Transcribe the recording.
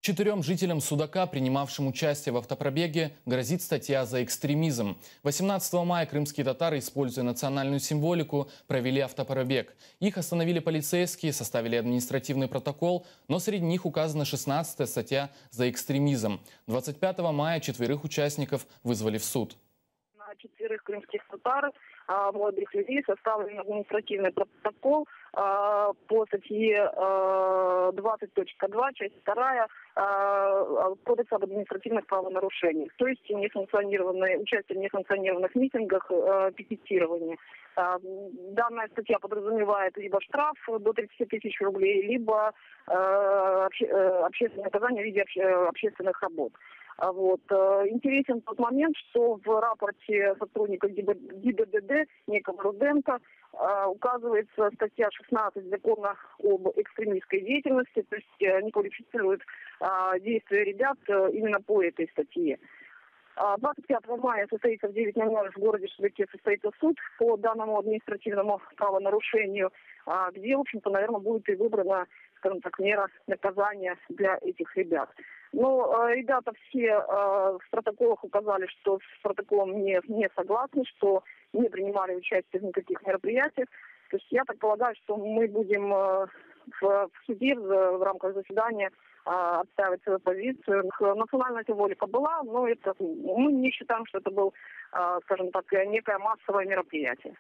4 жителям Судака, принимавшим участие в автопробеге, грозит статья за экстремизм. 18 мая крымские татары, используя национальную символику, провели автопробег. Их остановили полицейские, составили административный протокол, но среди них указана 16-я статья за экстремизм. 25 мая 4 участников вызвали в суд. На 4 крымских татар, молодых людей, составлен административный протокол по статье 20.2, часть 2 Кодекса об административных правонарушениях. То есть участие в несанкционированных митингах, пикетирование. Данная статья подразумевает либо штраф до 30 тысяч рублей, либо общественное наказание в виде общественных работ. Интересен тот момент, что в рапорте сотрудника ГИБДД некого Руденко указывается статья 16 закона об экстремистской деятельности, то есть они квалифицируют действия ребят именно по этой статье. 25 мая состоится в 9:00 в городе Судаке состоится суд по данному административному правонарушению, где, в общем-то, наверное, будет и выбрана, скажем так, мера наказания для этих ребят. Но ребята все в протоколах указали, что с протоколом не согласны, что не принимали участие в никаких мероприятиях. То есть я так полагаю, что мы будем в суде в рамках заседания отстаивать свою позицию. Национальная символика была, но мы не считаем, что это был, скажем так, некое массовое мероприятие.